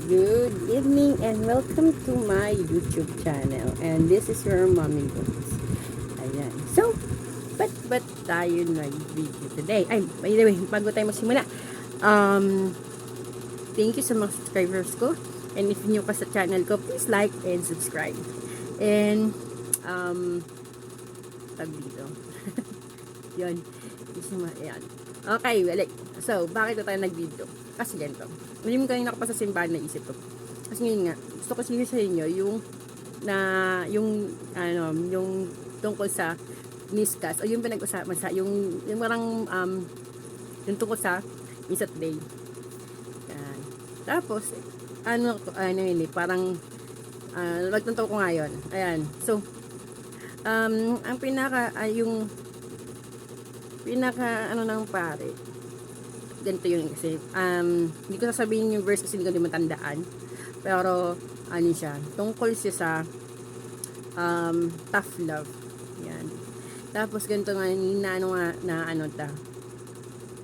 Good evening and welcome to my YouTube channel. And this is your Mommy Books. Ayan. So, ba't tayo nag-video today? Ay, by the way, bago tayo magsimula, thank you sa mga subscribers ko. And if new ka sa channel ko, please like and subscribe. And, tag dito. Yun. Ayan. Okay, balik. So, bakit tayo nag-video? Kasi ganito. Hindi mo kanina ako pa sa simbahan na isip ko. Kasi ngayon nga, gusto ko sige sa inyo yung tungkol sa miscast o yung pinag-usapan sa yung parang yung tungkol sa Misat Day. Yan. Tapos parang nagtunto ko ngayon. Ayan. So, ang yung pinaka ng pare, ganito yun kasi hindi ko sasabihin yung verse kasi hindi ko din matandaan, pero siya, tungkol siya sa tough love. Yan. Tapos ganito nga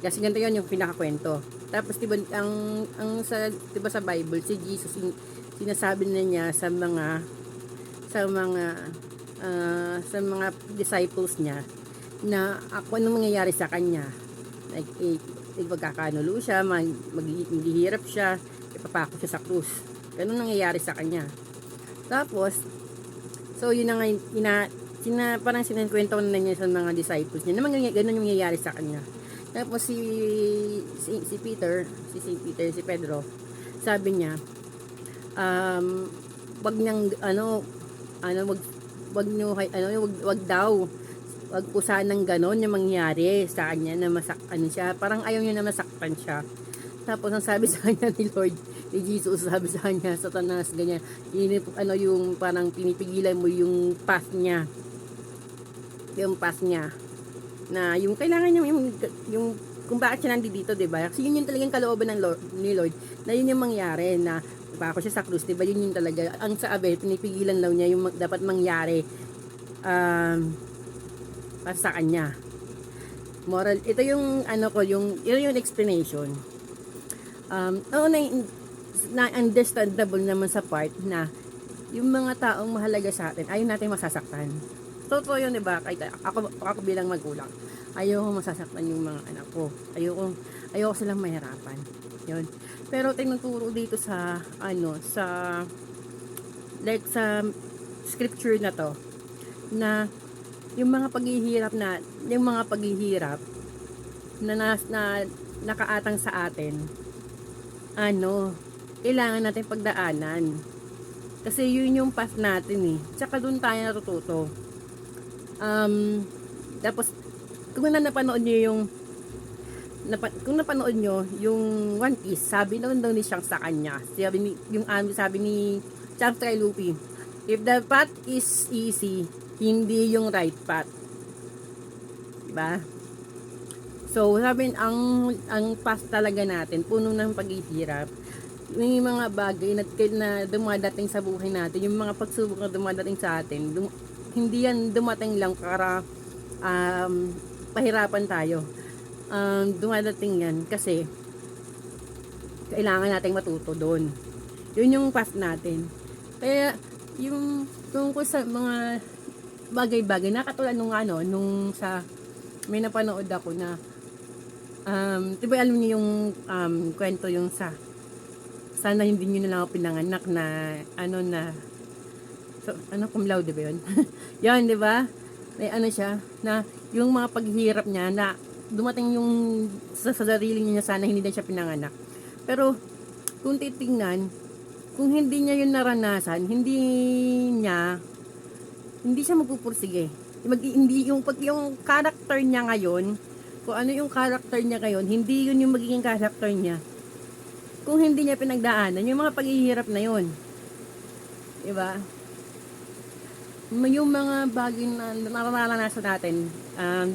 kasi ganito yun yung pinakakwento. Tapos diba diba sa Bible si Jesus sinasabi na niya sa mga disciples niya na ano mangyayari sa kanya, like magkakanulo siya, maghihirap siya, ipapako siya sa krus. Ganun nangyayari sa kanya. Tapos, so yun na nga, parang sinakwento na niya sa mga disciples niya, na ganun yung nangyayari sa kanya. Tapos si Pedro, sabi niya, wag po sanang ganon yung mangyari sa kanya na siya. Parang ayaw niya na masaktan siya. Tapos ang sabi sa kanya ni Lord, ni Jesus, sabi sa kanya, Satanas, ganyan, yung parang pinipigilan mo yung path niya. Yung path niya. Na yung kailangan niya, yung kung bakit siya nandito, diba? Kasi yun yung talagang kalooban ni Lord, na yun yung mangyari, na ako siya sa krus, diba? Yun yung talaga, ang sabi, pinipigilan daw niya yung dapat mangyari, para sa kanya. Moral, ito yung yung explanation. Na-understandable naman sa part na yung mga taong mahalaga sa atin, ayaw natin masasaktan. Totoo yun, diba? Kahit ako bilang magulang, ayoko masasaktan yung mga anak ko. Ayoko silang mahirapan. Yun. Pero tinuturo dito sa sa scripture na to, na yung mga paghihirap na nakaatang sa atin, kailangan natin pagdaanan. Kasi yun yung path natin eh. Tsaka doon tayo natututo. Tapos, kung napanood nyo yung One Piece, sabi naman daw ni Shanks sa kanya, sabi ni Shanks kay Luffy, if the path is easy, hindi yung right path. Diba? So, sabi, ang path talaga natin, puno ng paghihirap. May mga bagay na dumadating sa buhay natin, yung mga pagsubok na dumadating sa atin, hindi yan dumating lang para pahirapan tayo. Dumadating yan kasi kailangan nating matuto doon. Yun yung path natin. Kaya, yung tungkol sa mga bagay-bagay, nakatulad nung sa may napanood ako na diba alam niyo yung kwento yung sana hindi niyo na lang ako pinanganak na cum laude ba yun? Yan, diba? May siya na yung mga paghihirap niya na dumating yung sa sarili niya, sana hindi na siya pinanganak. Pero kung titingnan, kung hindi niya yun naranasan, hindi siya magpupursige. Hindi yung character niya ngayon, kung ano yung character niya ngayon, hindi yun yung magiging character niya. Kung hindi niya pinagdaanan, yung mga paghihirap na yun. Diba? Yung mga bagay na nararanasan natin,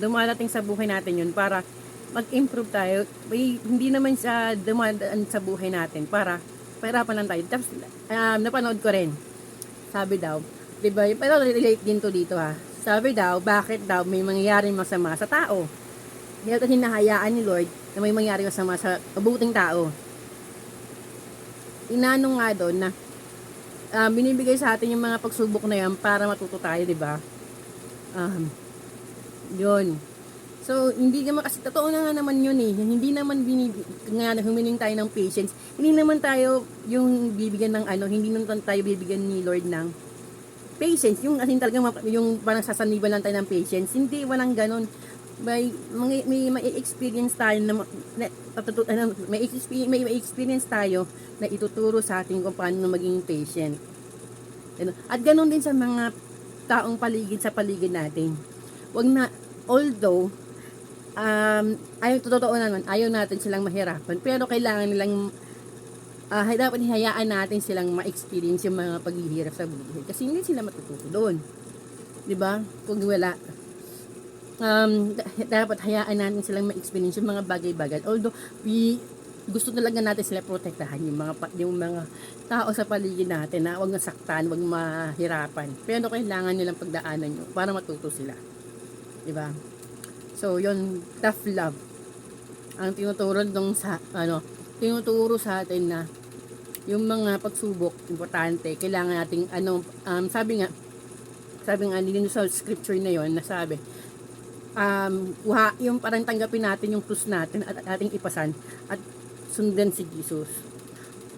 dumadating sa buhay natin yun para mag-improve tayo. Hindi naman siya dumadaan sa buhay natin para pahirapan lang tayo. Tapos, napanood ko rin. Sabi daw, diba, pero relate din to dito ha. Sabi daw, bakit daw may mangyayaring masama sa tao? Dahil hinahayaan ni Lord na may mangyaring masama sa mabuting tao. inano nga doon na binibigay sa atin yung mga pagsubok na yan para matuto tayo, di ba? Yun. So, hindi naman kasi, totoo na nga naman yun eh. Hindi naman nga humiling tayo ng patience. Hindi naman tayo yung bibigyan ng hindi naman tayo bibigyan ni Lord ng patience. Yung asin talaga, yung parang sasaniban lang tayo ng patience. Hindi, walang ganun. May experience tayo may experience tayo na ituturo sa atin kung paano maging patient. At ganun din sa mga taong sa paligid natin. Wag na, although totoo naman, ayaw natin silang mahirapan, pero kailangan nilang dapat hayaan natin silang ma-experience yung mga paghihirap sa buhay kasi hindi sila matututo doon, di ba? Kung wala, dapat hayaan natin silang ma-experience yung mga bagay-bagay, although gusto talaga natin sila protektahan yung mga tao sa paligid natin na wag nasaktan, wag mahirapan, pero kailangan nilang pagdaanan yun para matuto sila, di ba? So, yun, tough love. Ang tinuturo sa atin na yung mga pagsubok, importante, kailangan nating, sabi nga, din sa scripture na yon na sabi, yung parang tanggapin natin yung krus natin at ating ipasan at sundan si Jesus.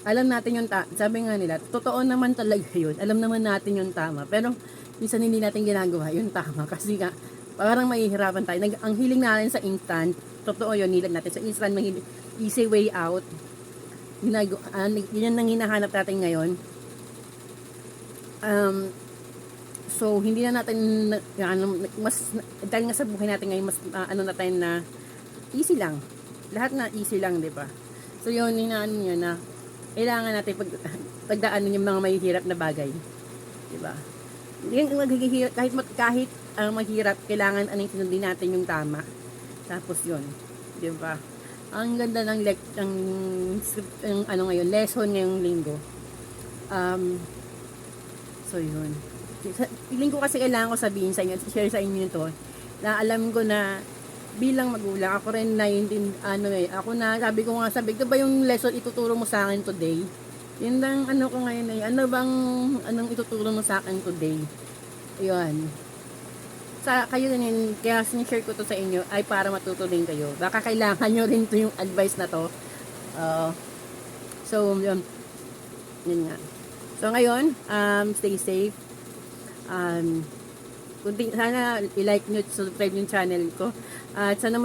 Alam natin yung sabi nga nila, totoo naman talaga yun. Alam naman natin yung tama. Pero, minsan hindi natin ginagawa yung tama kasi nga, parang mahihirapan tayo. Ang hiling natin sa instant, totoo yun, nilag natin sa instant, easy way out. Yan ang hinahanap natin ngayon. So, hindi na natin, dahil nga sa buhay natin ngayon, mas natin na easy lang. Lahat na easy lang, di ba? So, yun, hinaan nyo na, kailangan natin pagdaanan yung mga mahihirap na bagay. Di ba? Kahit mahirap, kailangan sinundin natin yung tama. Tapos yun, di ba? Ang ganda ng ngayon, lesson ngayong linggo. So yun. Feeling ko kasi kailangan ko sabihin sa inyo, share sa inyo ito, na alam ko na bilang magulang, ako rin na sabi ko, ito ba yung lesson ituturo mo sa akin today? Yun lang ko ngayon anong ituturo mo sa akin today? Yun. Kayo din, kaya sinishare ko to sa inyo ay para matuto din kayo. Baka kailangan nyo rin to yung advice na to. So, yun nga. So, ngayon, stay safe. Sana i-like nyo, subscribe yung channel ko. At sana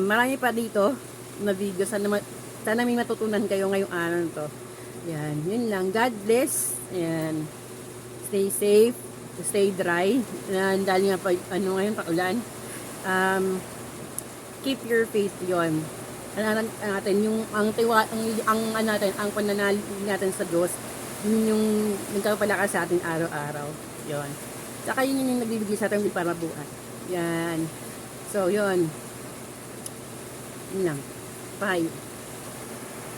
marami pa dito na video. Sana may matutunan kayo ngayong araw to. Yan, yun lang. God bless. Ayan. Stay safe. Stay dry. Dahil nga ngayon paulan. Keep your faith yon. Ang pananalig natin sa Diyos, yun yung nagpapalakas sa atin araw-araw. Yon. Saka yun yung nagbibigay sa atin para buhay. Yan. So, yun. Yun lang. Bye.